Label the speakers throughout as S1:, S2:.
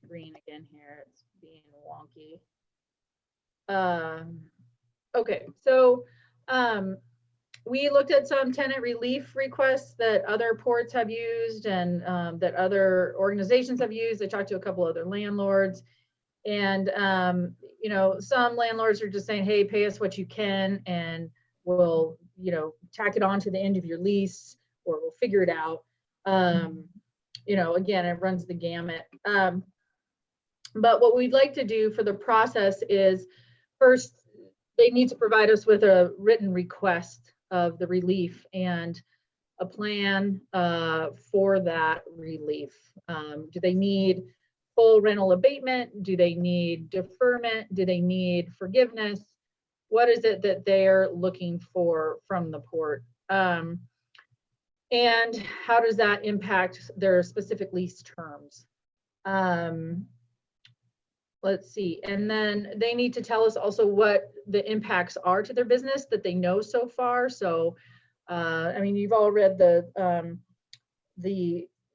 S1: screen again here. It's being wonky. Okay, so we looked at some tenant relief requests that other ports have used and that other organizations have used. I talked to a couple other landlords, and you know, some landlords are just saying, hey, pay us what you can and we'll, you know, tack it on to the end of your lease, or we'll figure it out. You know, again, it runs the gamut. But what we'd like to do for the process is, first, they need to provide us with a written request of the relief and a plan for that relief. Do they need full rental abatement? Do they need deferment? Do they need forgiveness? What is it that they're looking for from the port? And how does that impact their specific lease terms? Let's see. And then they need to tell us also what the impacts are to their business that they know so far. So, I mean, you've all read the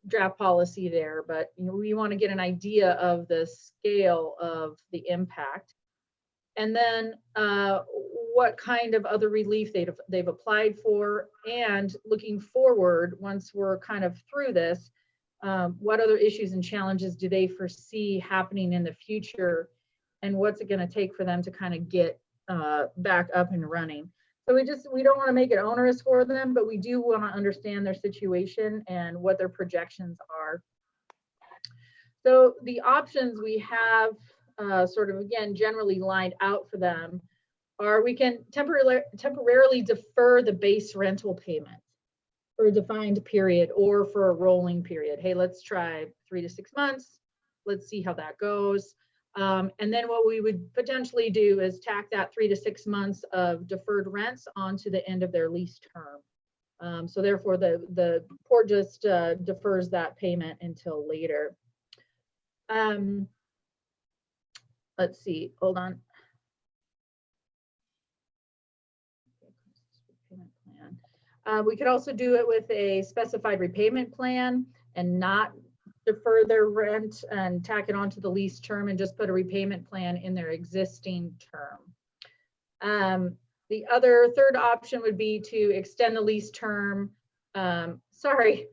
S1: draft policy there, but you know, we want to get an idea of the scale of the impact. And then what kind of other relief they've applied for, and looking forward, once we're kind of through this, what other issues and challenges do they foresee happening in the future, and what's it going to take for them to kind of get back up and running. So we don't want to make it onerous for them, but we do want to understand their situation and what their projections are. So the options we have sort of, again, generally lined out for them are, we can temporarily defer the base rental payment for a defined period or for a rolling period. Hey, let's try 3 to 6 months. Let's see how that goes. And then what we would potentially do is tack that 3 to 6 months of deferred rents onto the end of their lease term. So therefore, the port just defers that payment until later. Let's see, hold on. We could also do it with a specified repayment plan and not defer their rent and tack it onto the lease term, and just put a repayment plan in their existing term. The other third option would be to extend the lease term. Sorry,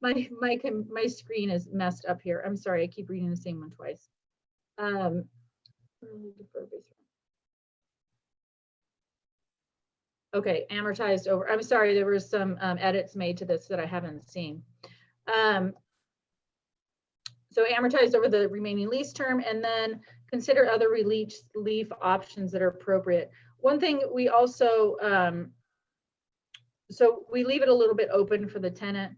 S1: my screen is messed up here. I'm sorry, I keep reading the same one twice. Okay, amortized over, I'm sorry, there were some edits made to this that I haven't seen. So amortized over the remaining lease term, and then consider other relief options that are appropriate. One thing we also, so we leave it a little bit open for the tenant.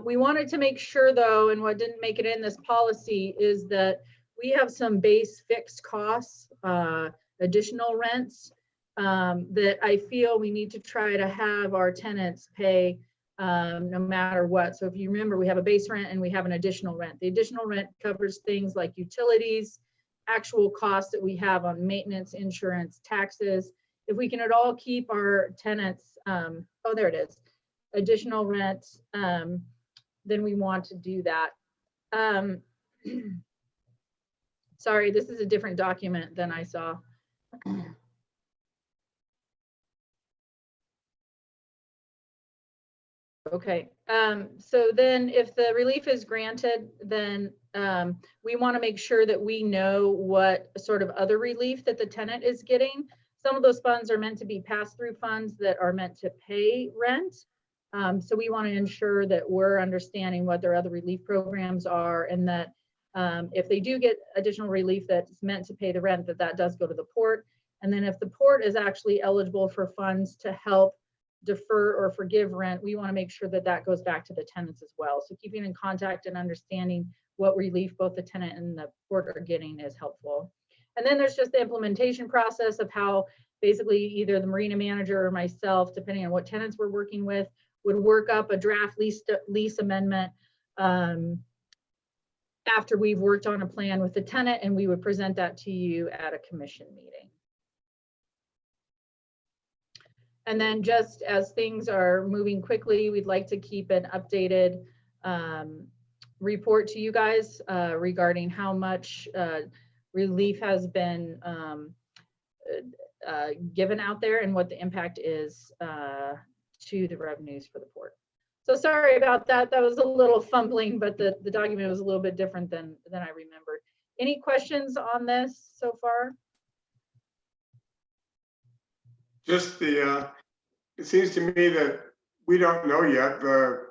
S1: We wanted to make sure though, and what didn't make it in this policy, is that we have some base fixed costs, additional rents, that I feel we need to try to have our tenants pay no matter what. So if you remember, we have a base rent and we have an additional rent. The additional rent covers things like utilities, actual costs that we have on maintenance, insurance, taxes. If we can at all keep our tenants, oh, there it is, additional rent, then we want to do that. Sorry, this is a different document than I saw. Okay, so then if the relief is granted, then we want to make sure that we know what sort of other relief that the tenant is getting. Some of those funds are meant to be pass-through funds that are meant to pay rent. So we want to ensure that we're understanding what their other relief programs are, and that if they do get additional relief that's meant to pay the rent, that does go to the port. And then if the port is actually eligible for funds to help defer or forgive rent, we want to make sure that that goes back to the tenants as well. So keeping in contact and understanding what relief both the tenant and the port are getting is helpful. And then there's just the implementation process of how basically either the marina manager or myself, depending on what tenants we're working with, would work up a draft lease amendment after we've worked on a plan with the tenant, and we would present that to you at a commission meeting. And then just as things are moving quickly, we'd like to keep an updated report to you guys regarding how much relief has been given out there and what the impact is to the revenues for the port. So sorry about that. That was a little fumbling, but the document was a little bit different than I remembered. Any questions on this so far?
S2: Just the, it seems to me that we don't know yet.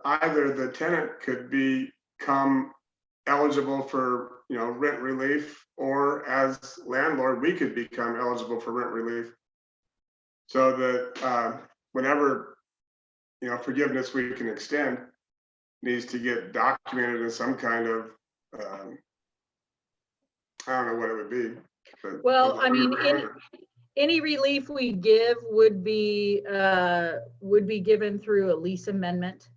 S2: Either the tenant could become eligible for, rent relief, or as landlord, we could become eligible for rent relief. So that whenever, forgiveness we can extend needs to get documented in some kind of, I don't know what it would be. But
S1: well, I mean, any relief we give would be given through a lease amendment.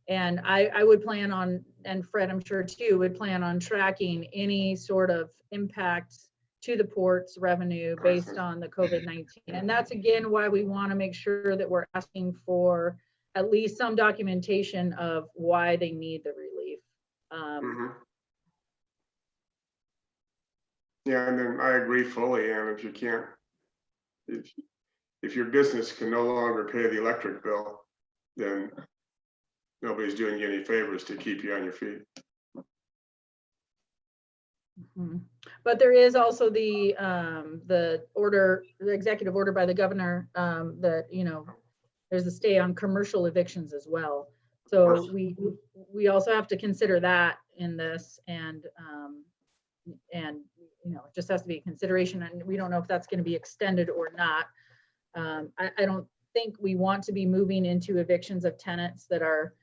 S1: And I would plan on, and Fred, I'm sure too, would plan on tracking any sort of impact to the port's revenue based on the COVID-19. And that's again why we want to make sure that we're asking for at least some documentation of why they need the relief.
S2: Yeah, and then I agree fully. And if you can't, if your business can no longer pay the electric bill, then nobody's doing you any favors to keep you on your feet.
S1: But there is also the order, the executive order by the governor that, there's a stay on commercial evictions as well. So we also have to consider that in this, and it just has to be a consideration, and we don't know if that's going to be extended or not. I don't think we want to be moving into evictions of tenants that are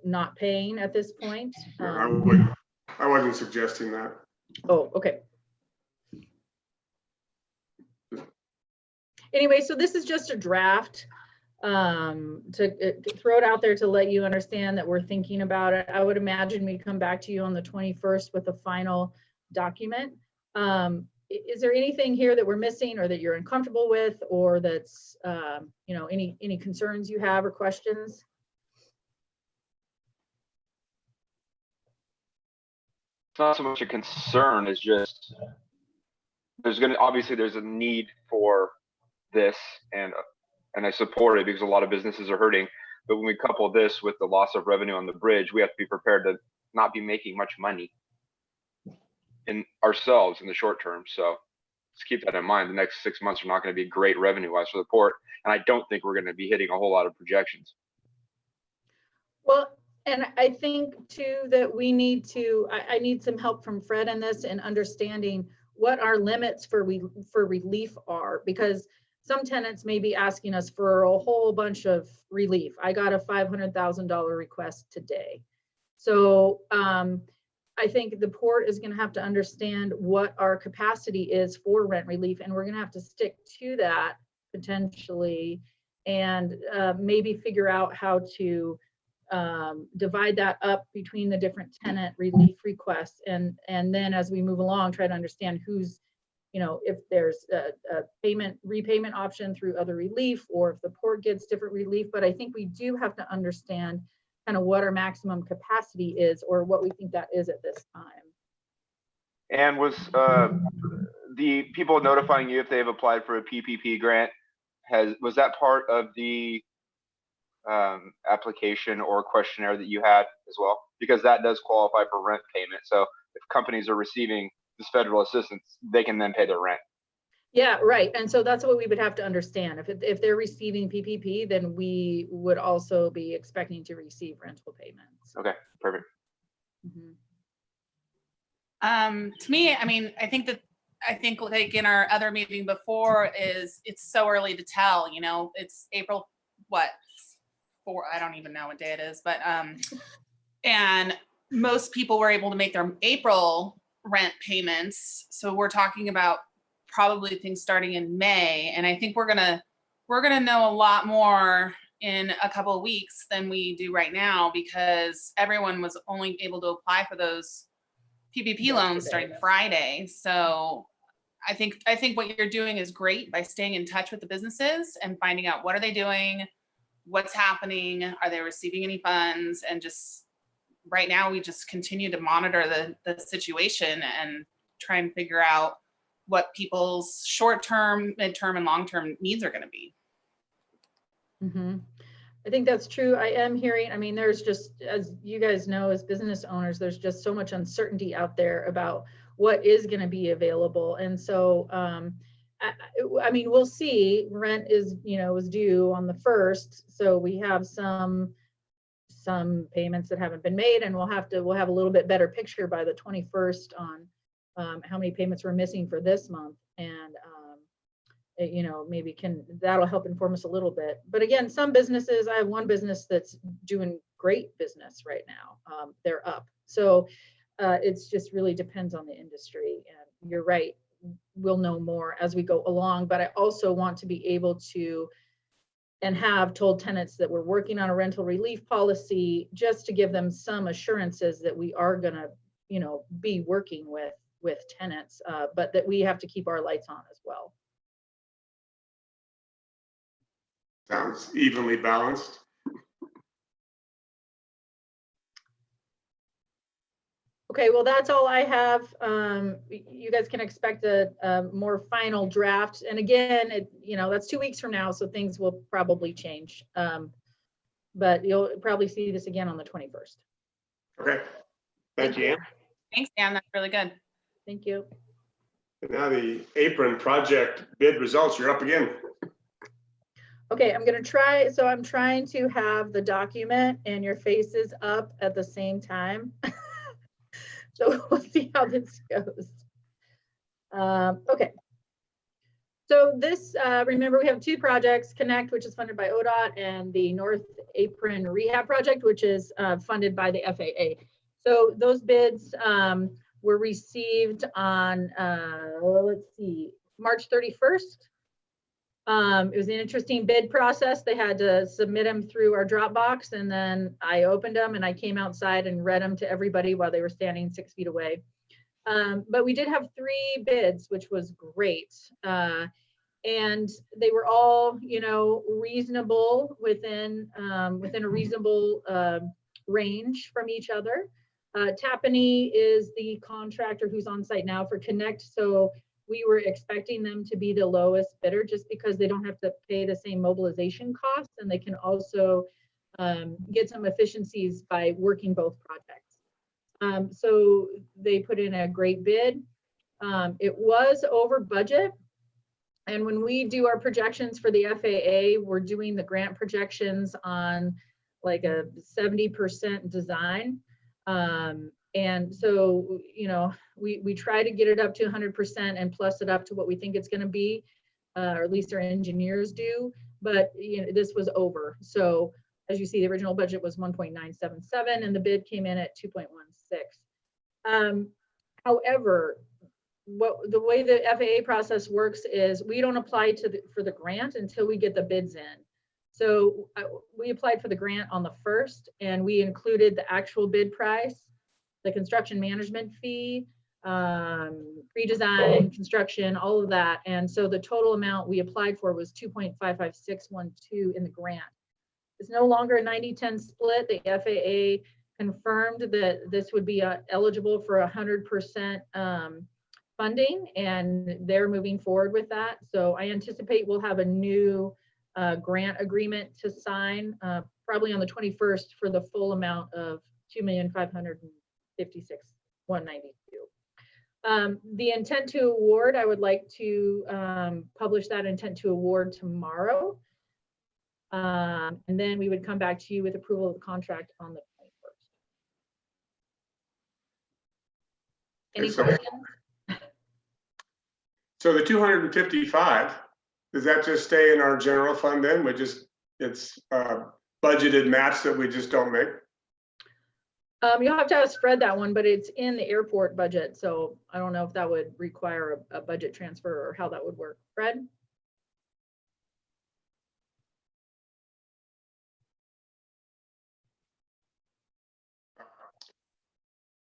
S1: not paying at this point.
S2: I wasn't suggesting that.
S1: Oh, okay. Anyway, so this is just a draft to throw it out there to let you understand that we're thinking about it. I would imagine we come back to you on the 21st with a final document. Is there anything here that we're missing or that you're uncomfortable with, or that's any concerns you have or questions?
S3: It's not so much a concern as just there's a need for this, and I support it because a lot of businesses are hurting. But when we couple this with the loss of revenue on the bridge, we have to be prepared to not be making much money in ourselves in the short term. So let's keep that in mind. The next 6 months are not going to be great revenue wise for the port, and I don't think we're going to be hitting a whole lot of projections.
S1: Well, and I think too that we need to, I need some help from Fred in this and understanding what our limits for relief are, because some tenants may be asking us for a whole bunch of relief. I got a $500,000 request today. So I think the port is going to have to understand what our capacity is for rent relief, and we're going to have to stick to that potentially, and maybe figure out how to divide that up between the different tenant relief requests, and then as we move along, try to understand who's, if there's a repayment option through other relief, or if the port gets different relief. But I think we do have to understand kind of what our maximum capacity is, or what we think that is at this time.
S3: And was the people notifying you if they've applied for a PPP grant, was that part of the application or questionnaire that you had as well? Because that does qualify for rent payment. So if companies are receiving this federal assistance, they can then pay their rent.
S1: Yeah, right. And so that's what we would have to understand. If they're receiving PPP, then we would also be expecting to receive rental payments.
S3: Okay, perfect.
S4: To me, I mean, I think like in our other meeting before, is it's so early to tell, it's April, what, 4, I don't even know what day it is, but and most people were able to make their April rent payments. So we're talking about probably things starting in May, and I think we're gonna know a lot more in a couple of weeks than we do right now, because everyone was only able to apply for those PPP loans starting Friday. So I think what you're doing is great by staying in touch with the businesses and finding out what are they doing, what's happening, are they receiving any funds, and just right now we just continue to monitor the situation and try and figure out what people's short-term, mid-term, and long-term needs are going to be.
S1: Mhm. I think that's true. I am hearing, I mean, there's just, as you guys know, as business owners, there's just so much uncertainty out there about what is going to be available. And so, I mean, we'll see. Rent is, is due on the 1st. So we have some payments that haven't been made, and we'll have a little bit better picture by the 21st on how many payments we're missing for this month. And, maybe that'll help inform us a little bit. But again, some businesses, I have one business that's doing great business right now. They're up. So it's just really depends on the industry. And you're right, we'll know more as we go along. But I also want to be able to and have told tenants that we're working on a rental relief policy, just to give them some assurances that we are going to, be working with tenants, but that we have to keep our lights on as well.
S2: Sounds evenly balanced.
S1: Okay, well, that's all I have. You guys can expect a more final draft. And again, that's 2 weeks from now, so things will probably change. But you'll probably see this again on the 21st.
S2: Okay. Thank you, Ann.
S4: Thanks, Dan. That's really good.
S1: Thank you.
S2: And now the apron project bid results, you're up again.
S1: Okay, I'm going to try. So I'm trying to have the document and your faces up at the same time. So we'll see how this goes. Okay. So this, remember, we have 2 projects, Connect, which is funded by ODOT, and the North Apron Rehab Project, which is funded by the FAA. So those bids were received on, let's see, March 31st. It was an interesting bid process. They had to submit them through our Dropbox, and then I opened them and I came outside and read them to everybody while they were standing 6 feet away. But we did have 3 bids, which was great. And they were all, reasonable within a reasonable range from each other. Tapani is the contractor who's on site now for Connect. So we were expecting them to be the lowest bidder just because they don't have to pay the same mobilization costs, and they can also get some efficiencies by working both projects. So they put in a great bid. It was over budget. And when we do our projections for the FAA, we're doing the grant projections on like a 70% design. And so, we try to get it up to 100% and plus it up to what we think it's going to be, or at least our engineers do. But, this was over. So as you see, the original budget was 1.977 and the bid came in at 2.16. However, the way the FAA process works is we don't apply for the grant until we get the bids in. So we applied for the grant on the 1st, and we included the actual bid price, the construction management fee, pre-design, construction, all of that. And so the total amount we applied for was 2.55612 in the grant. It's no longer a 90-10 split. The FAA confirmed that this would be eligible for 100% funding, and they're moving forward with that. So I anticipate we'll have a new grant agreement to sign probably on the 21st for the full amount of $2,556,192. The intent to award, I would like to publish that intent to award tomorrow. And then we would come back to you with approval of the contract on the 21st. Any questions?
S2: So the 255, does that just stay in our general fund then? It's budgeted match that we just don't make?
S1: You'll have to ask Fred that one, but it's in the airport budget. So I don't know if that would require a budget transfer or how that would work. Fred?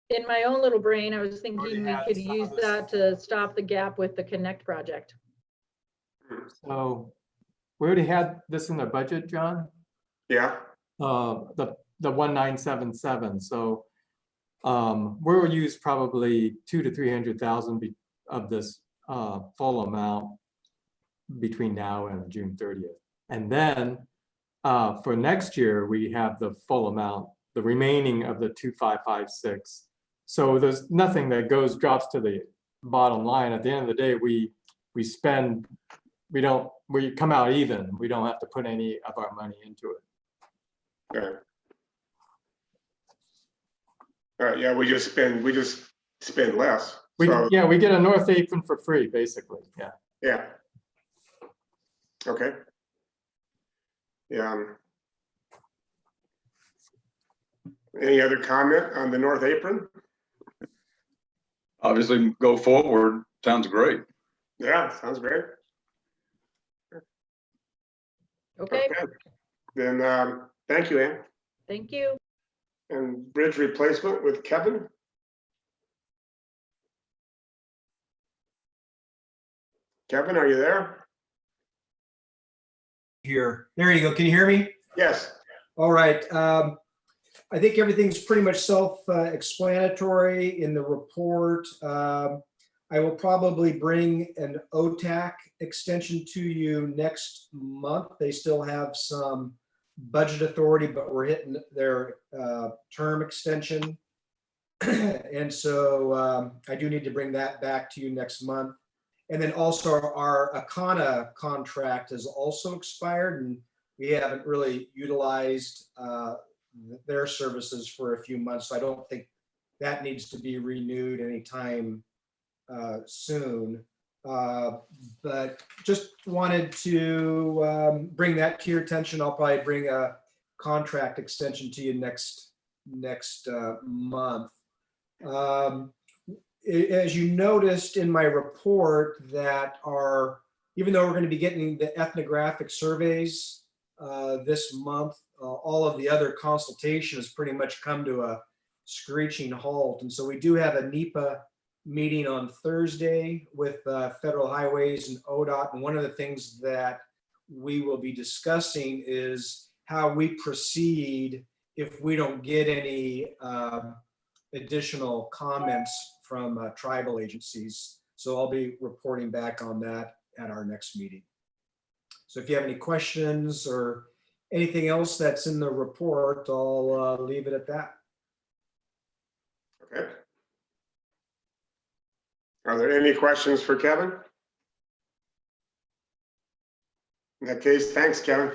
S1: In my own little brain, I was thinking we could use that to stop the gap with the Connect project.
S5: So we already had this in the budget, John.
S2: Yeah.
S5: The the 1977. So we'll use probably 200,000 to 300,000 of this full amount between now and June 30th. And then for next year, we have the full amount, the remaining of the 2556. So there's nothing that drops to the bottom line. At the end of the day, we spend, we come out even. We don't have to put any of our money into it.
S2: Okay. All right, yeah, we just spend less. So,
S5: Yeah, we get a North Apron for free, basically. Yeah.
S2: yeah. Okay. Yeah. Any other comment on the North Apron?
S6: Obviously, go forward. Sounds great.
S2: Yeah, sounds great.
S1: Okay,
S2: Then, thank you, Ann.
S1: thank you.
S2: And bridge replacement with Kevin? Kevin, are you there?
S7: Here. There you go. Can you hear me?
S2: Yes.
S7: All right. I think everything's pretty much self-explanatory in the report. I will probably bring an OTAC extension to you next month. They still have some budget authority, but we're hitting their term extension. And so I do need to bring that back to you next month. And then also our Akana contract has also expired, and we haven't really utilized their services for a few months. So I don't think that needs to be renewed anytime soon. But just wanted to bring that to your attention. I'll probably bring a contract extension to you next month. As you noticed in my report, that even though we're going to be getting the ethnographic surveys this month, all of the other consultation has pretty much come to a screeching halt. And so we do have a NEPA meeting on Thursday with Federal Highways and ODOT. And one of the things that we will be discussing is how we proceed if we don't get any additional comments from tribal agencies. So I'll be reporting back on that at our next meeting. So if you have any questions or anything else that's in the report, I'll leave it at that.
S2: Okay. Are there any questions for Kevin? In that case, thanks, Kevin.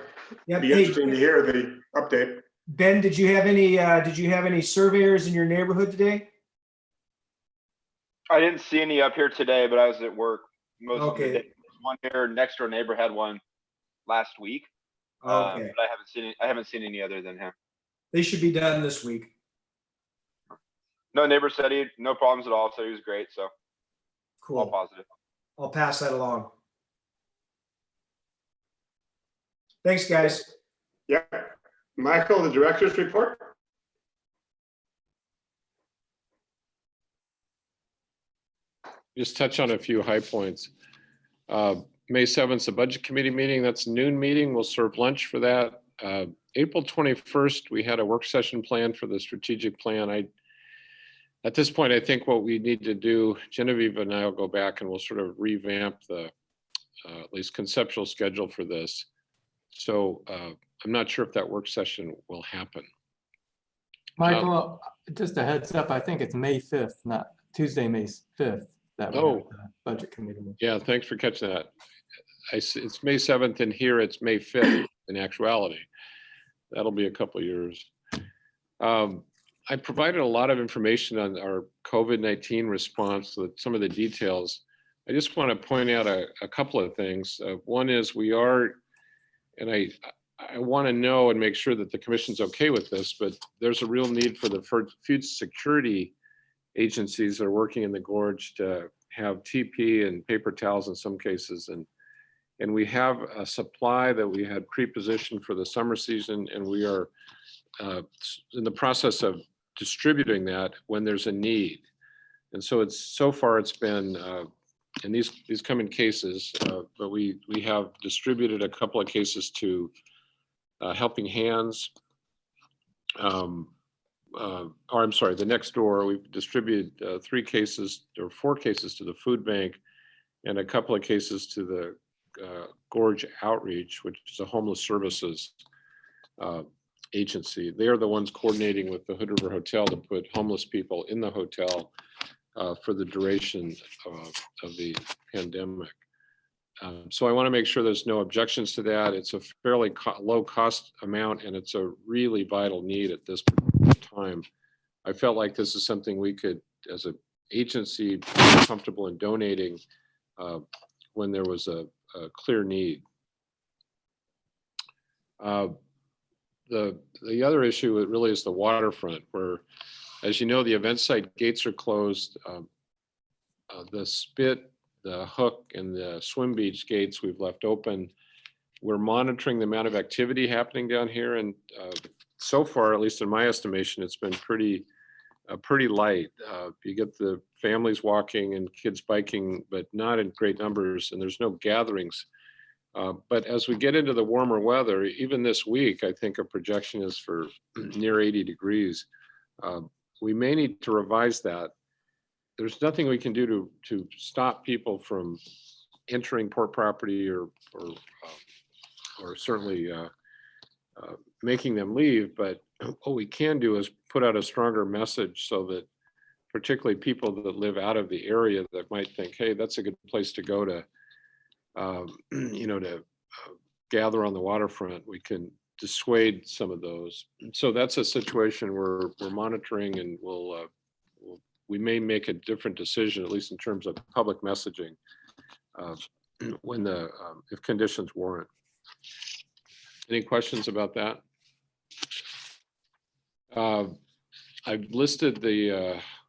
S7: Yeah,
S2: It'd be
S7: hey,
S2: interesting to hear the update.
S7: Ben, did you have any surveyors in your neighborhood today?
S3: I didn't see any up here today, but I was at work most of the
S7: Okay.
S3: day. One here, next door neighbor had one last week.
S7: Okay,
S3: But I haven't seen any other than him.
S7: they should be done this week.
S3: No, neighbor said no problems at all, so he was great. So all
S7: Cool.
S3: positive.
S7: I'll pass that along. Thanks, guys.
S2: Yeah. Michael, the director's report?
S8: Just touch on a few high points. May 7th, a budget committee meeting. That's a noon meeting. We'll serve lunch for that. April 21st, we had a work session planned for the strategic plan. At this point, I think what we need to do, Genevieve and I will go back and we'll sort of revamp the at least conceptual schedule for this. So I'm not sure if that work session will happen.
S5: Michael, just a heads up, I think it's May 5th, not Tuesday, May 5th. That we have the budget committee meeting.
S8: Yeah, thanks for catching that. It's May 7th and here it's May 5th in actuality. That'll be a couple of years. I provided a lot of information on our COVID-19 response with some of the details. I just want to point out a couple of things. One is we are, and I want to know and make sure that the commission's okay with this, but there's a real need for the food security agencies that are working in the gorge to have TP and paper towels in some cases. And we have a supply that we had pre-positioned for the summer season, and we are in the process of distributing that when there's a need. And so so far it's been, in these come in cases, but we have distributed a couple of cases to Helping Hands, or I'm sorry, the next door, we've distributed 3 cases or 4 cases to the food bank and a couple of cases to the Gorge Outreach, which is a homeless services agency. They are the ones coordinating with the Hood River Hotel to put homeless people in the hotel for the duration of the pandemic. So I want to make sure there's no objections to that. It's a fairly low cost amount and it's a really vital need at this time. I felt like this is something we could, as an agency, be comfortable in donating when there was a clear need. The other issue really is the waterfront, where, as you know, the event site gates are closed. The Spit, the Hook, and the Swim Beach gates we've left open. We're monitoring the amount of activity happening down here, and so far, at least in my estimation, it's been pretty light. You get the families walking and kids biking, but not in great numbers, and there's no gatherings. But as we get into the warmer weather, even this week, I think a projection is for near 80 degrees. We may need to revise that. There's nothing we can do to stop people from entering port property or certainly making them leave. But what we can do is put out a stronger message so that particularly people that live out of the area that might think, hey, that's a good place to go to, to gather on the waterfront, we can dissuade some of those. So that's a situation we're monitoring, and we may make a different decision, at least in terms of public messaging, when if conditions warrant. Any questions about that? I've listed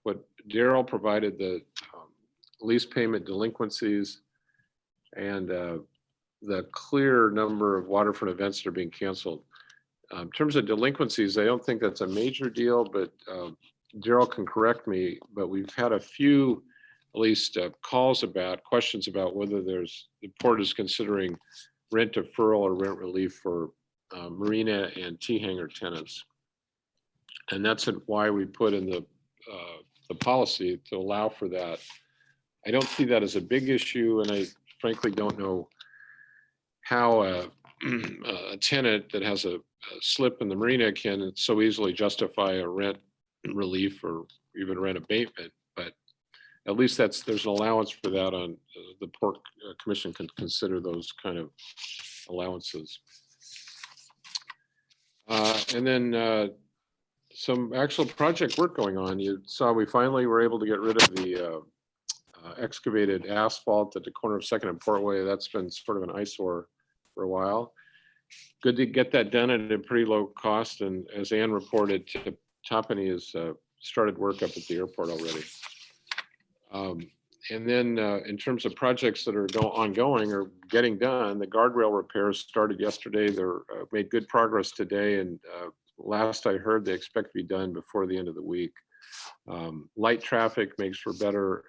S8: what Daryl provided, the lease payment delinquencies and the clear number of waterfront events that are being canceled. In terms of delinquencies, I don't think that's a major deal, but Daryl can correct me, but we've had a few, at least questions about whether the port is considering rent deferral or rent relief for marina and T-hanger tenants. And that's why we put in the policy to allow for that. I don't see that as a big issue, and I frankly don't know how a tenant that has a slip in the marina can so easily justify a rent relief or even rent abatement. But at least there's an allowance for that on the Port Commission can consider those kind of allowances. And then some actual project work going on. You saw we finally were able to get rid of the excavated asphalt at the corner of 2nd and Portway. That's been sort of an eyesore for a while. Good to get that done at a pretty low cost. And as Ann reported, Toppany has started work up at the airport already. And then in terms of projects that are ongoing or getting done, the guardrail repairs started yesterday. They're made good progress today. And last I heard, they expect to be done before the end of the week. Light traffic makes for better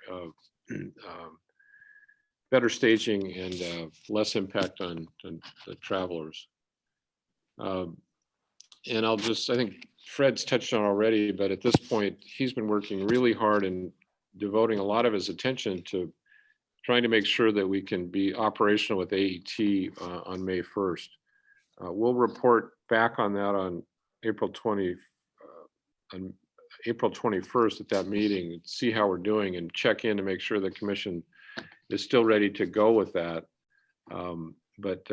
S8: staging and less impact on the travelers. And I think Fred's touched on already, but at this point, he's been working really hard and devoting a lot of his attention to trying to make sure that we can be operational with AET on May 1st. We'll report back on that on April 21st at that meeting and see how we're doing and check in to make sure the commission is still ready to go with that. But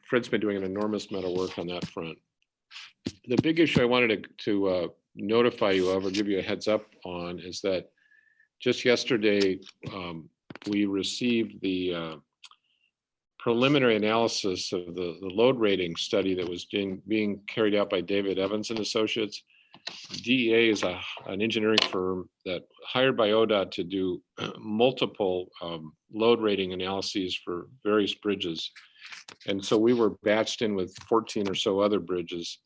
S8: Fred's been doing an enormous amount of work on that front. The big issue I wanted to notify you of or give you a heads up on is that just yesterday, we received the preliminary analysis of the load rating study that was being carried out by David Evans and Associates. DEA is an engineering firm that hired by ODOT to do multiple load rating analyses for various bridges. And so we were batched in with 14 or so other bridges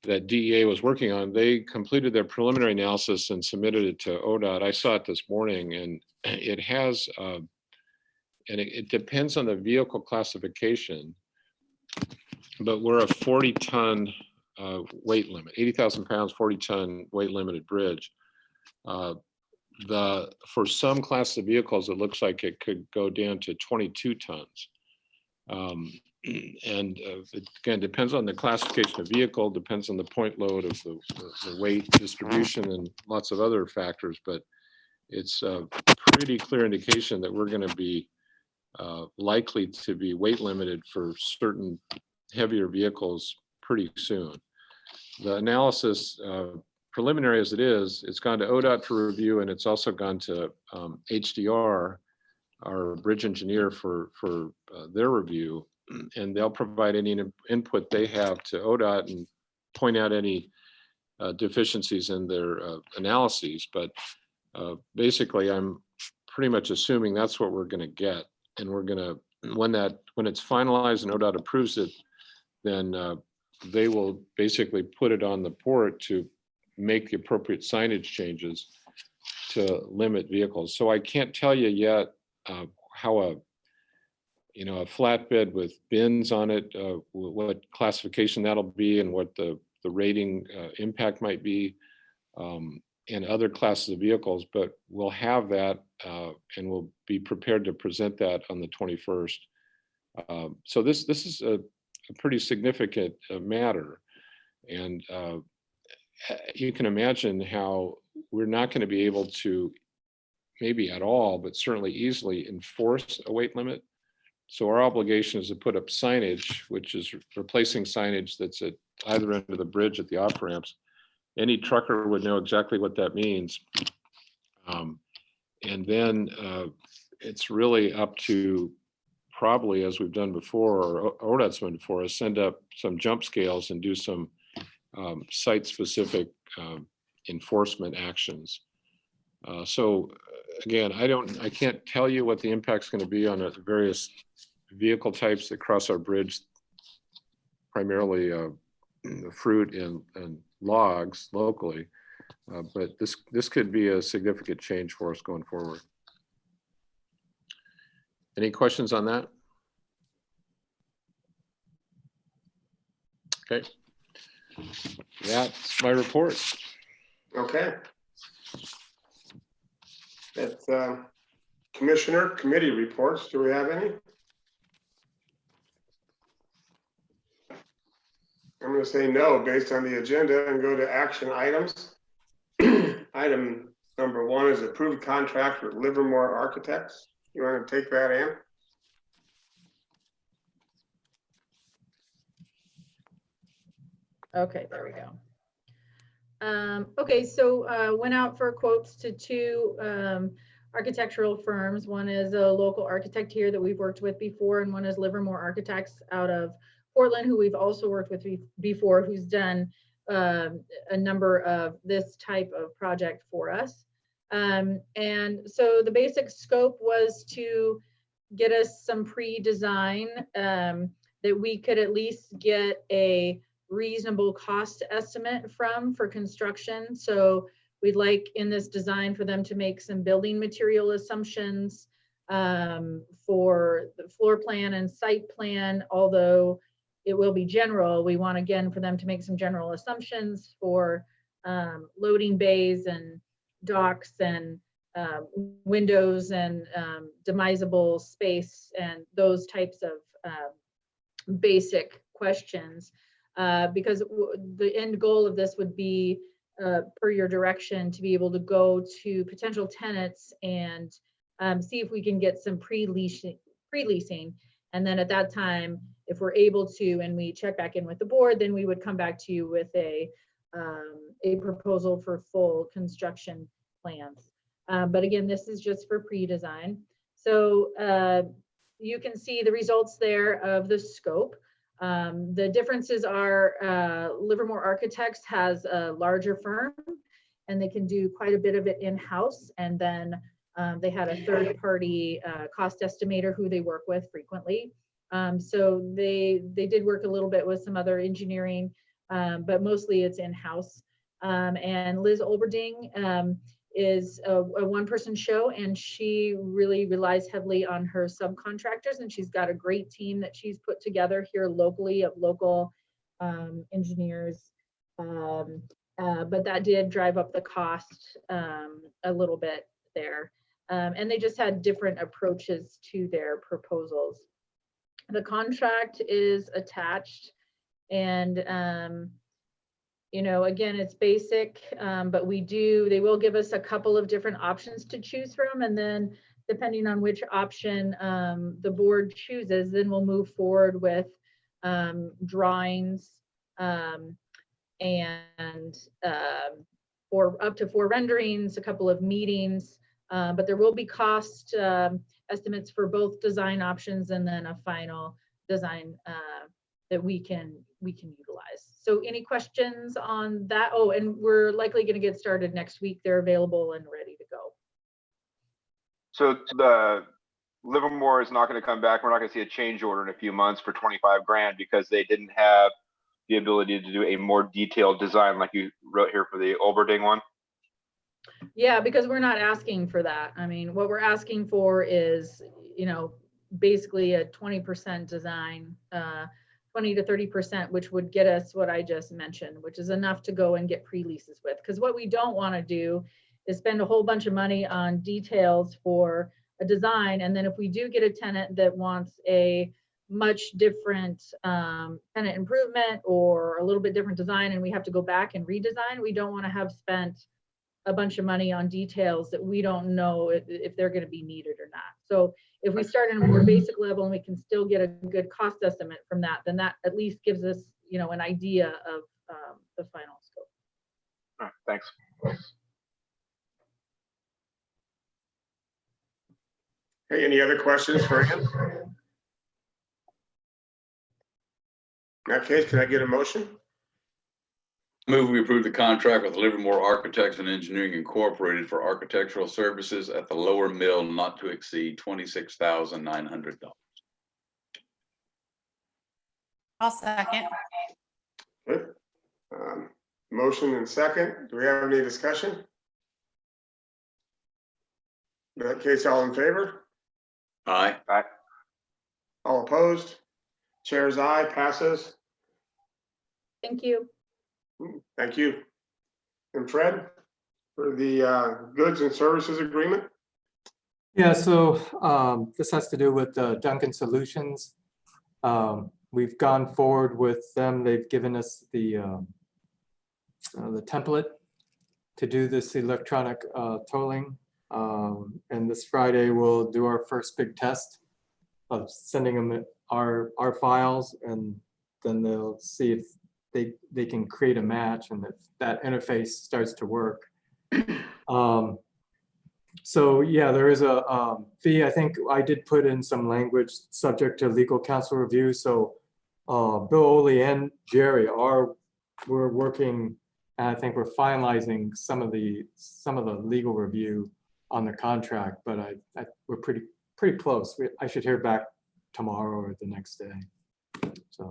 S8: that DEA was working on. They completed their preliminary analysis and submitted it to ODOT. I saw it this morning, and it has, and it depends on the vehicle classification, but we're a 40-ton weight limit, 80,000 pounds, 40-ton weight limited bridge. For some class of vehicles, it looks like it could go down to 22 tons. It again depends on the classification of vehicle, depends on the point load of the weight distribution and lots of other factors, but it's a pretty clear indication that we're going to be likely to be weight limited for certain heavier vehicles pretty soon. The analysis, preliminary as it is, it's gone to ODOT for review, and it's also gone to HDR, our bridge engineer, for their review, and they'll provide any input they have to ODOT and point out any deficiencies in their analyses. But basically, I'm pretty much assuming that's what we're going to get, and we're going to, when it's finalized and ODOT approves it, then they will basically put it on the port to make the appropriate signage changes to limit vehicles. So I can't tell you yet how a flatbed with bins on it, what classification that'll be, and what the rating impact might be, and other classes of vehicles. But we'll have that, and we'll be prepared to present that on the 21st. So this is a pretty significant matter, and you can imagine how we're not going to be able to, maybe at all, but certainly easily enforce a weight limit. So our obligation is to put up signage, which is replacing signage that's at either end of the bridge at the off ramps. Any trucker would know exactly what that means. And then it's really up to, probably as we've done before, or ODOT's done before, is send up some jump scales and do some site-specific enforcement actions. So again, I can't tell you what the impact's going to be on the various vehicle types that cross our bridge, primarily fruit and logs locally, but this could be a significant change for us going forward. Any questions on that? Okay, that's my report.
S2: Okay. That's Commissioner committee reports. Do we have any? I'm going to say no based on the agenda and go to action items. Item number 1 is approved contract with Livermore Architects. You want to take that, Ann?
S1: Okay, there we go. Okay, so went out for quotes to 2 architectural firms. One is a local architect here that we've worked with before, and one is Livermore Architects out of Portland, who we've also worked with before, who's done a number of this type of project for us. And so the basic scope was to get us some pre-design that we could at least get a reasonable cost estimate for construction. So we'd like in this design for them to make some building material assumptions for the floor plan and site plan, although it will be general. We want, again, for them to make some general assumptions for loading bays and docks and windows and demisable space and those types of basic questions. Because the end goal of this would be, per your direction, to be able to go to potential tenants and see if we can get some pre-leasing. And then at that time, if we're able to, and we check back in with the board, then we would come back to you with a proposal for full construction plans. But again, this is just for pre-design. So you can see the results there of the scope. The differences are Livermore Architects has a larger firm and they can do quite a bit of it in-house. And then they had a third-party cost estimator who they work with frequently. So they did work a little bit with some other engineering, but mostly it's in-house. And Liz Olberding is a one-person show, and she really relies heavily on her subcontractors, and she's got a great team that she's put together here locally of local engineers. But that did drive up the cost a little bit there. And they just had different approaches to their proposals. The contract is attached, and you know, again, it's basic, but they will give us a couple of different options to choose from, and then depending on which option the board chooses, then we'll move forward with drawings and or up to 4 renderings, a couple of meetings, but there will be cost estimates for both design options and then a final design that we can utilize. So any questions on that? Oh, and we're likely going to get started next week. They're available and ready to go.
S3: So the Livermore is not going to come back. We're not going to see a change order in a few months for 25 grand because they didn't have the ability to do a more detailed design like you wrote here for the Oberding one.
S1: Yeah, because we're not asking for that. I mean, what we're asking for is, you know, basically a 20% design, 20 to 30%, which would get us what I just mentioned, which is enough to go and get pre-leases with. Because what we don't want to do is spend a whole bunch of money on details for a design. And then if we do get a tenant that wants a much different tenant improvement or a little bit different design, and we have to go back and redesign, we don't want to have spent a bunch of money on details that we don't know if they're going to be needed or not. So if we start at a more basic level and we can still get a good cost estimate from that, then that at least gives us, you know, an idea of the final scope.
S3: All right, thanks.
S2: Hey, any other questions for him? In that case, can I get a motion?
S6: Move we approve the contract with Livermore Architects and Engineering Incorporated for architectural services at the lower mill not to exceed $26,900.
S4: I'll second.
S2: Good. Motion and second. Do we have any discussion? In that case, all in favor?
S6: Aye.
S2: All opposed? Chair's eye, passes.
S1: Thank you.
S2: Thank you. And Fred, for the goods and services agreement?
S5: Yeah, so this has to do with Duncan Solutions. We've gone forward with them. They've given us the template to do this electronic tolling. And this Friday, we'll do our first big test of sending them our files, and then they'll see if they can create a match and if that interface starts to work. So yeah, there is a fee. I think I did put in some language subject to legal counsel review. So Bill Oley and Jerry we're working, and I think we're finalizing some of the legal review on the contract, but we're pretty close. I should hear back tomorrow or the next day. So.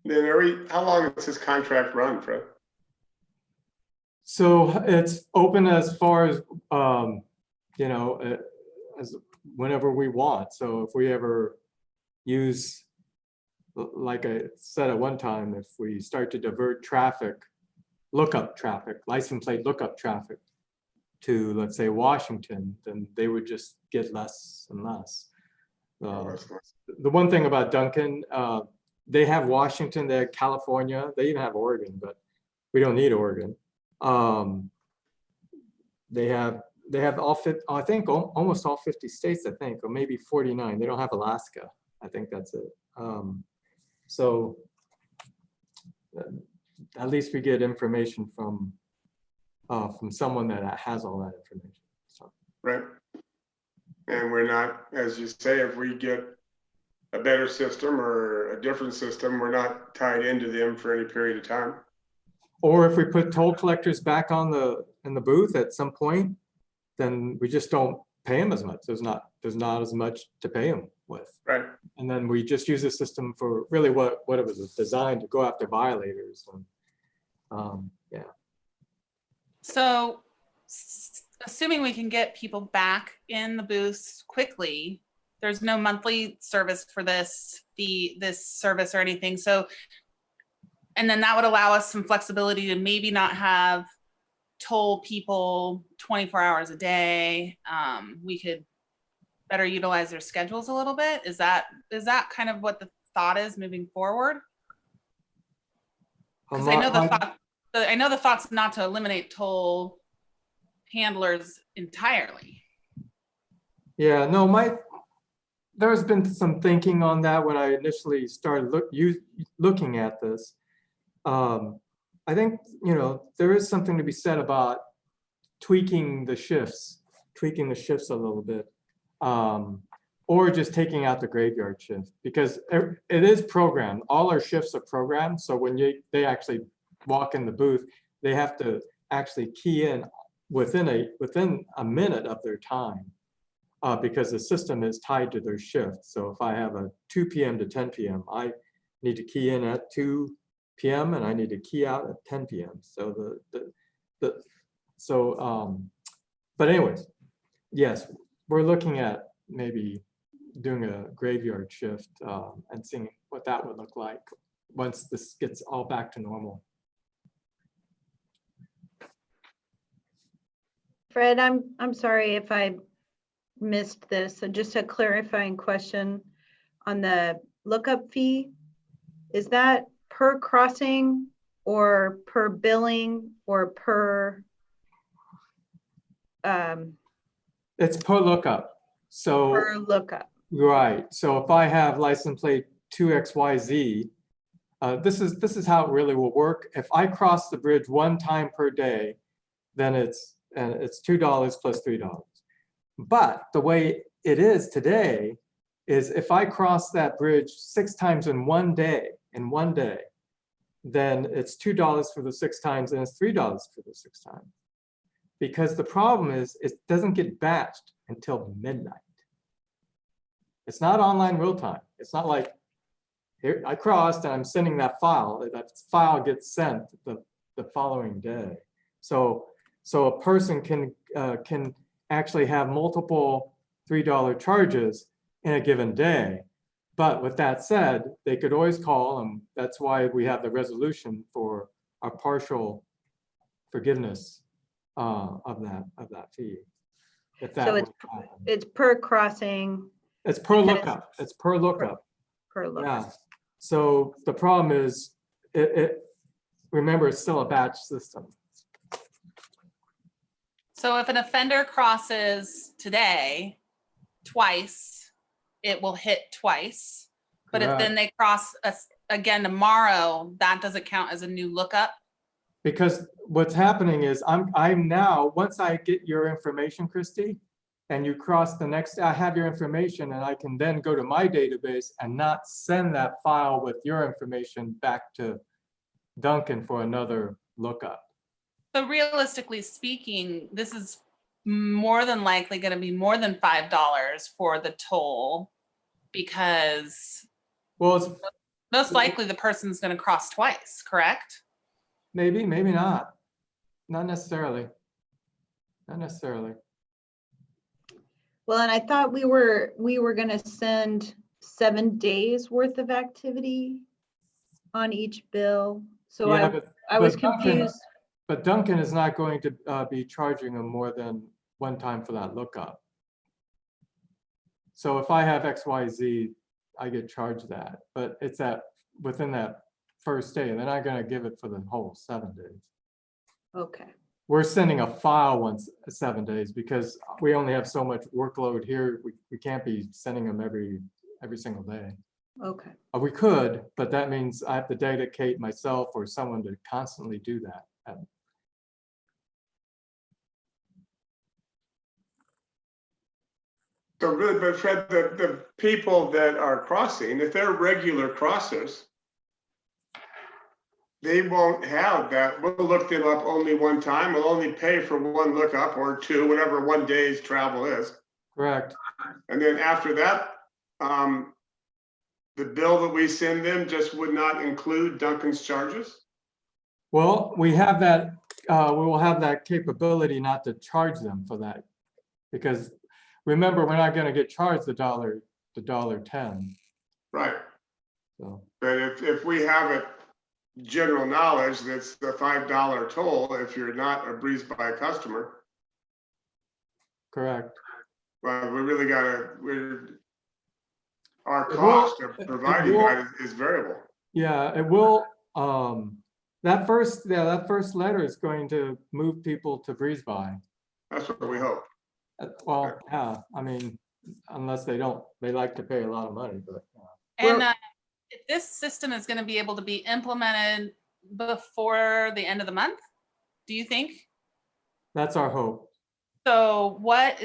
S2: Then how long does this contract run, Fred?
S5: So it's open as far as, you know, as whenever we want. So if we ever use, like I said at one time, if we start to divert traffic, lookup traffic, license plate lookup traffic to, let's say, Washington, then they would just get less and less. The one thing about Duncan, they have Washington, they have California, they even have Oregon, but we don't need Oregon. They have all 50, I think almost all 50 states, I think, or maybe 49. They don't have Alaska. I think that's it. So at least we get information from someone that has all that information. So.
S2: Right. And we're not, as you say, if we get a better system or a different system, we're not tied into them for any period of time.
S5: Or if we put toll collectors back in the booth at some point, then we just don't pay them as much. There's not as much to pay them with.
S2: Right.
S5: And then we just use the system for really what it was designed to go after violators. And, yeah.
S4: So assuming we can get people back in the booths quickly, there's no monthly service for this service or anything. So, and then that would allow us some flexibility to maybe not have toll people 24 hours a day. We could better utilize their schedules a little bit. Is that kind of what the thought is moving forward? Because I know the thought's not to eliminate toll handlers entirely.
S5: Yeah, no, there's been some thinking on that when I initially started looking at this. I think, there is something to be said about tweaking the shifts a little bit. Or just taking out the graveyard shift, because it is programmed. All our shifts are programmed. So when they actually walk in the booth, they have to actually key in within a minute of their time, because the system is tied to their shift. So if I have a 2 p.m. to 10 p.m., I need to key in at 2 p.m. and I need to key out at 10 p.m. So but anyways, yes, we're looking at maybe doing a graveyard shift and seeing what that would look like once this gets all back to normal.
S9: Fred, I'm sorry if I missed this. So just a clarifying question on the lookup fee. Is that per crossing or per billing or per?
S5: It's per lookup. So
S9: Per lookup.
S5: right. So if I have license plate 2XYZ, this is how it really will work. If I cross the bridge one time per day, then it's $2 plus $3. But the way it is today is if I cross that bridge 6 times in one day, then it's $2 for the 6 times and it's $3 for the 6 times. Because the problem is it doesn't get batched until midnight. It's not online real time. It's not like here I crossed and I'm sending that file. That file gets sent the following day. So a person can actually have multiple $3 charges in a given day. But with that said, they could always call, and that's why we have the resolution for a partial forgiveness of that fee. If that
S9: So
S5: would happen.
S9: it's per crossing,
S5: It's per lookup. It's per lookup.
S9: per lookup.
S5: Yeah. So the problem is, remember, it's still a batch system.
S4: So if an offender crosses today twice, it will hit twice. But if then they cross us again tomorrow, that doesn't count as a new lookup.
S5: Because what's happening is I'm now, once I get your information, Christy, and you cross the next, I have your information and I can then go to my database and not send that file with your information back to Duncan for another lookup.
S4: So realistically speaking, this is more than likely going to be more than $5 for the toll, because
S5: Well, it's
S4: most likely the person's going to cross twice, correct?
S5: maybe not. Not necessarily. Not necessarily.
S9: Well, and I thought we were going to send 7 days worth of activity on each bill. So
S5: Yeah,
S9: I was
S5: but Duncan-
S9: confused.
S5: But Duncan is not going to be charging them more than one time for that lookup. So if I have XYZ, I get charged that, but it's within that first day, and they're not going to give it for the whole 7 days.
S9: Okay.
S5: We're sending a file once 7 days because we only have so much workload here. We can't be sending them every single day.
S9: Okay.
S5: We could, but that means I have to dedicate myself or someone to constantly do that.
S2: So really, but Fred, the people that are crossing, if they're regular crossers, they won't have that. We'll look them up only one time. We'll only pay for one lookup or 2, whatever one day's travel is.
S5: Correct.
S2: And then after that, the bill that we send them just would not include Duncan's charges?
S5: Well, we have that, we will have that capability not to charge them for that. Because remember, we're not going to get charged the the $1.10.
S2: Right.
S5: So,
S2: But if we have it, general knowledge, that's the $5 toll if you're not a Breeze By customer.
S5: correct.
S2: Well, we really our
S5: It will-
S2: cost of providing
S5: will-
S2: that is variable.
S5: Yeah, it will, that first letter is going to move people to Breeze By.
S2: That's what we hope.
S5: Well, yeah, I mean, unless they like to pay a lot of money, but.
S4: And if this system is going to be able to be implemented before the end of the month, do you think?
S5: That's our hope.
S4: So what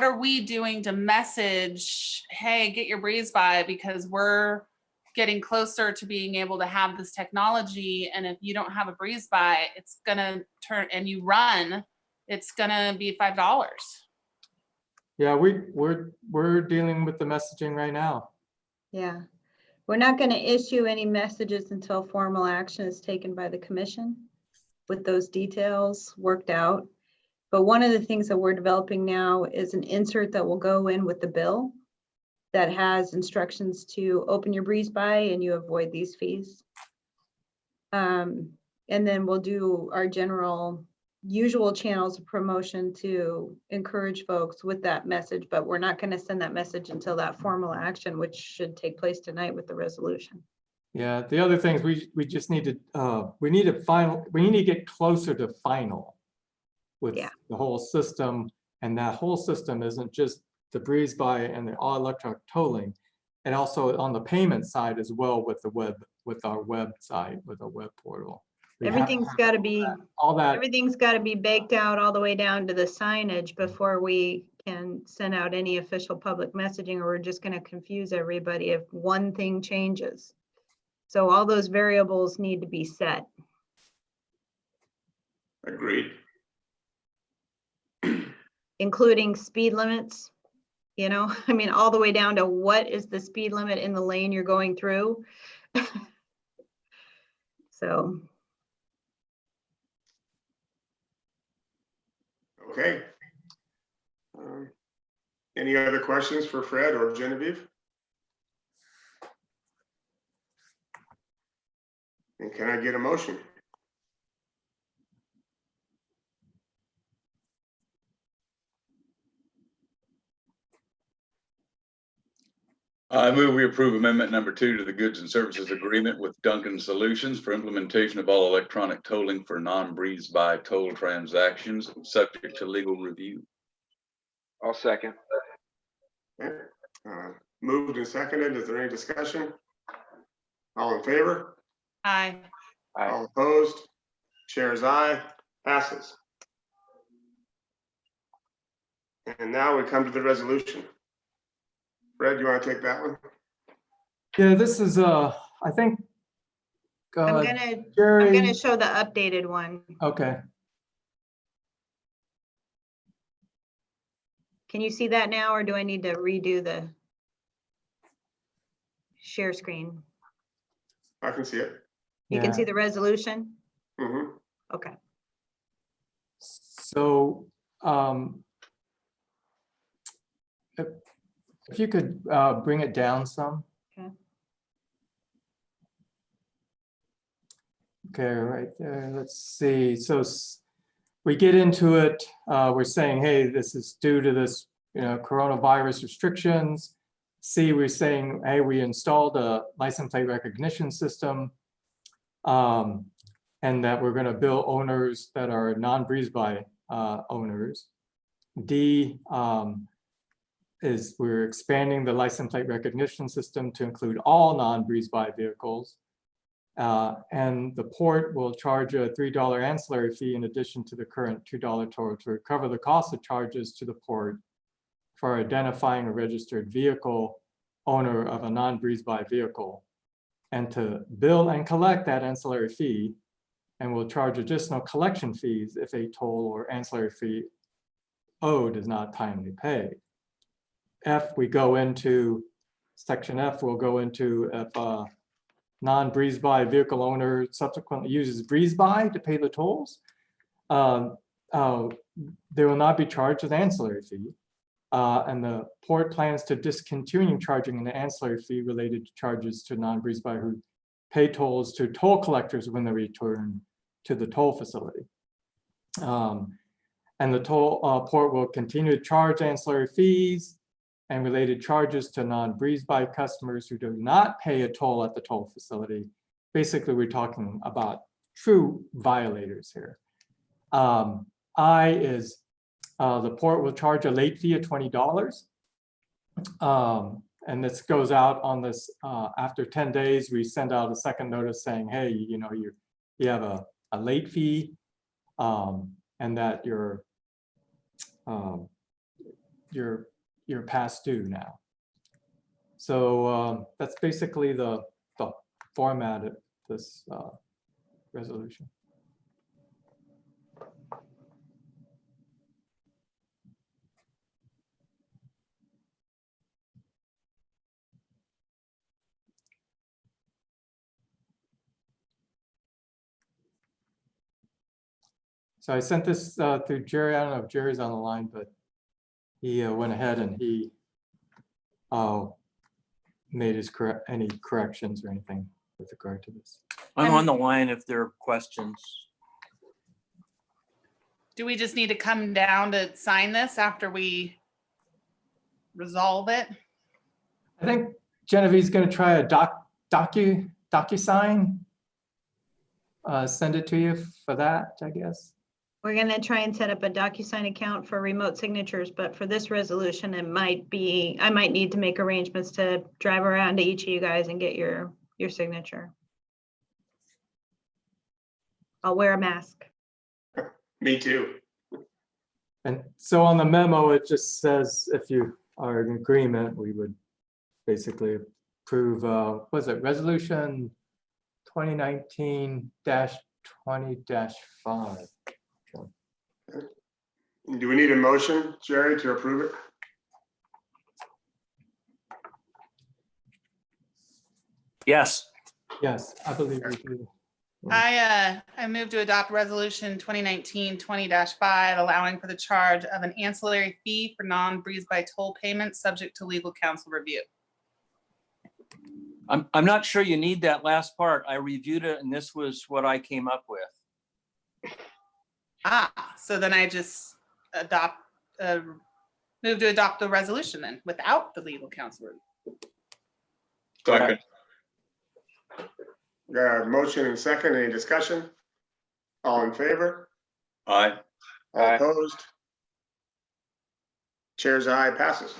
S4: are we doing to message, hey, get your Breeze By, because we're getting closer to being able to have this technology. And if you don't have a Breeze By, it's gonna turn, and you run, it's gonna be $5.
S5: Yeah, we're dealing with the messaging right now.
S9: Yeah. We're not going to issue any messages until formal action is taken by the commission with those details worked out. But one of the things that we're developing now is an insert that will go in with the bill that has instructions to open your Breeze By and you avoid these fees. And then we'll do our general usual channels of promotion to encourage folks with that message, but we're not going to send that message until that formal action, which should take place tonight with the resolution.
S5: Yeah, the other things we just need to, we need to get closer to final with
S9: Yeah.
S5: the whole system. And that whole system isn't just the Breeze By and the all electronic tolling, and also on the payment side as well with the web, with our website, with our web portal. We have to
S9: Everything's
S5: have
S9: got to be,
S5: all that.
S9: everything's got to be baked out all the way down to the signage before we can send out any official public messaging, or we're just going to confuse everybody if one thing changes. So all those variables need to be set.
S2: Agreed.
S9: Including speed limits, you know, I mean, all the way down to what is the speed limit in the lane you're going through. So,
S2: Okay. Any other questions for Fred or Genevieve? And can I get a motion?
S6: I move we approve amendment number 2 to the goods and services agreement with Duncan Solutions for implementation of all electronic tolling for non-Breeze By toll transactions, subject to legal review.
S3: I'll second.
S2: Okay. Moved and seconded. Is there any discussion? All in favor?
S4: Aye.
S3: Aye.
S2: All opposed? Chair's aye. Passes. And now we come to the resolution. Fred, you want to take that one?
S5: Yeah, this is, I think.
S9: I'm gonna
S5: Jerry,
S9: show the updated one.
S5: okay.
S9: Can you see that now, or do I need to redo the share screen?
S2: I can see it.
S9: You can
S5: Yeah.
S9: see the resolution?
S2: Mhm.
S9: Okay.
S5: So, if you could bring it down some.
S9: Okay.
S5: Okay, right there, let's see. So we get into it, we're saying, hey, this is due to this, coronavirus restrictions. C, we're saying, hey, we installed a license plate recognition system. And that we're going to bill owners that are non-Breeze By owners. D is we're expanding the license plate recognition system to include all non-Breeze By vehicles. And the port will charge a $3 ancillary fee in addition to the current $2 toll to recover the cost of charges to the port for identifying a registered vehicle owner of a non-Breeze By vehicle, and to bill and collect that ancillary fee, and will charge additional collection fees if a toll or ancillary fee owed is not timely paid. F, we go into, section F, we'll go into if a non-Breeze By vehicle owner subsequently uses Breeze By to pay the tolls, they will not be charged an ancillary fee. And the port plans to discontinue charging an ancillary fee related to charges to non-breeze by who pay tolls to toll collectors when they return to the toll facility. And the toll port will continue to charge ancillary fees and related charges to non-breeze by customers who do not pay a toll at the toll facility. Basically, we're talking about true violators here. I is the port will charge a late fee of $20. And this goes out on this, after 10 days, we send out a second notice saying, hey, you know, you have a late fee, and that you're past due now. So that's basically the format of this resolution. So I sent this through Jerry. I don't know if Jerry's on the line, but he went ahead and he made his any corrections or anything with regard to this.
S10: I'm on the line if there are questions.
S4: Do we just need to come down to sign this after we resolve it?
S5: I think Genevieve's going to try a DocuSign. Send it to you for that, I guess.
S9: We're gonna try and set up a DocuSign account for remote signatures, but for this resolution, it might be, I might need to make arrangements to drive around to each of you guys and get your signature. I'll wear a mask.
S2: Me too.
S5: And so on the memo, it just says if you are in agreement, we would basically approve, was it resolution 2019-20-5.
S2: Do we need a motion, Jerry, to approve it?
S10: Yes,
S5: Yes, I believe we do.
S4: I move to adopt resolution 2019-20-5, allowing for the charge of an ancillary fee for non-breeze by toll payments subject to legal counsel review.
S10: I'm not sure you need that last part. I reviewed it and this was what I came up with.
S4: So then I just move to adopt the resolution then without the legal counsel review.
S6: Second.
S2: Got a motion and second, any discussion? All in favor?
S6: Aye.
S2: All
S3: Aye.
S2: opposed? Chair's eye passes.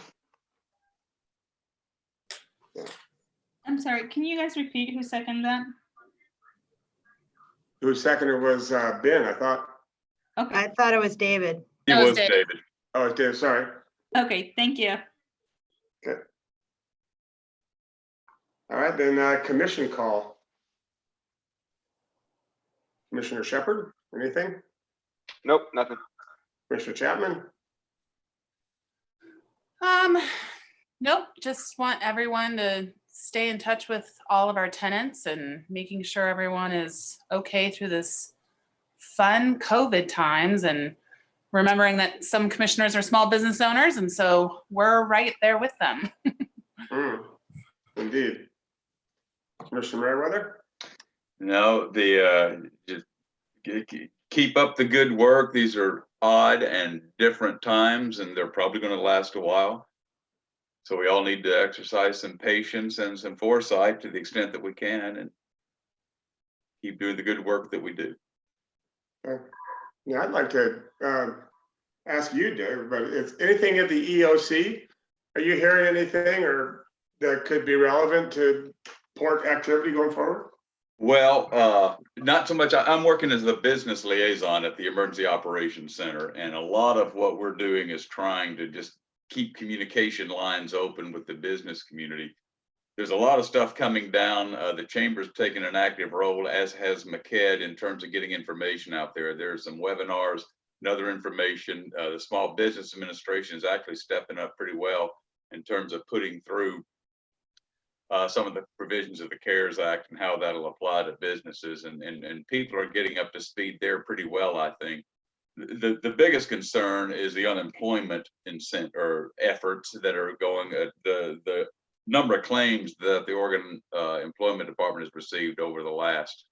S11: I'm sorry, can you guys repeat who seconded that?
S2: Who seconded was Ben, I thought.
S11: Okay,
S9: I thought it was David.
S6: He
S4: That was
S6: was
S4: David.
S6: David.
S2: Oh, it did, sorry.
S11: okay, thank you.
S2: All right, then commission call. Commissioner Shepard, anything?
S3: Nope, nothing.
S2: Commissioner Chapman?
S4: Nope, just want everyone to stay in touch with all of our tenants and making sure everyone is okay through this fun COVID times, and remembering that some commissioners are small business owners, and so we're right there with them.
S2: Indeed. Commissioner Merriweather?
S6: No, just keep up the good work. These are odd and different times, and they're probably going to last a while. So we all need to exercise some patience and some foresight to the extent that we can, and keep doing the good work that we do.
S2: Yeah, I'd like to ask you, Dave, but is anything at the EOC? Are you hearing anything or that could be relevant to port activity going forward?
S6: Well, not so much. I'm working as the business liaison at the Emergency Operations Center, and a lot of what we're doing is trying to just keep communication lines open with the business community. There's a lot of stuff coming down. The chamber's taken an active role, as has MCED, in terms of getting information out there. There's some webinars and other information. The Small Business Administration is actually stepping up pretty well in terms of putting through some of the provisions of the CARES Act and how that'll apply to businesses, and people are getting up to speed there pretty well, I think. the biggest concern is the unemployment or efforts that are going, the number of claims that the Oregon Employment Department has received over the last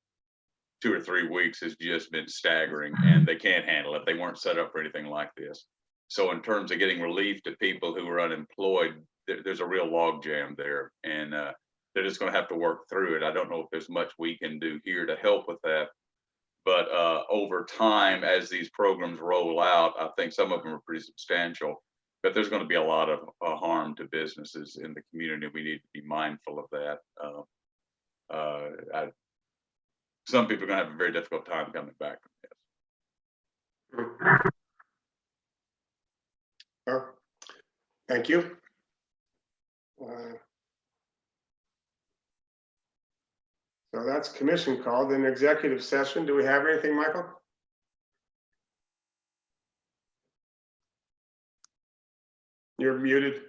S6: 2 or 3 weeks has just been staggering, and they can't handle it. They weren't set up for anything like this. So in terms of getting relief to people who are unemployed, there's a real log jam there, and they're just going to have to work through it. I don't know if there's much we can do here to help with that. But over time, as these programs roll out, I think some of them are pretty substantial, but there's going to be a lot of harm to businesses in the community. We need to be mindful of that. Some people are going to have a very difficult time coming back from this.
S2: Oh, thank you. So that's commission call. Then executive session. Do we have anything, Michael? You're muted.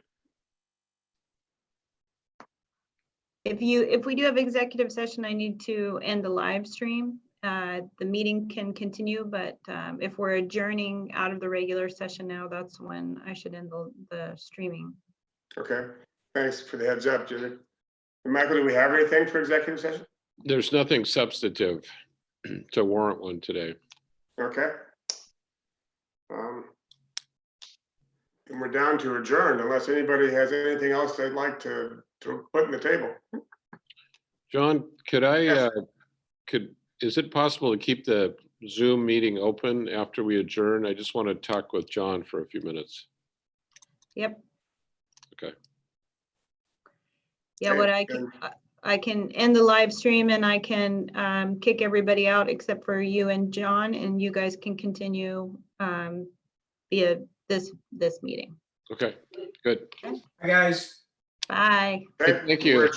S9: If we do have executive session, I need to end the live stream. The meeting can continue, but if we're adjourning out of the regular session now, that's when I should end the streaming.
S2: Okay, thanks for the heads up, Judy. And Michael, do we have anything for executive session?
S8: There's nothing substantive to warrant one today.
S2: Okay. And we're down to adjourn unless anybody has anything else they'd like to put in the table.
S8: John, could I,
S2: Yes.
S8: is it possible to keep the Zoom meeting open after we adjourn? I just want to talk with John for a few minutes.
S9: Yep.
S8: Okay.
S9: Yeah, what I can end the live stream and I can kick everybody out except for you and John, and you guys can continue via this meeting.
S8: Okay, good.
S7: Hi, guys.
S9: Bye.
S2: Okay,
S8: Thank you.
S2: we're adjourned.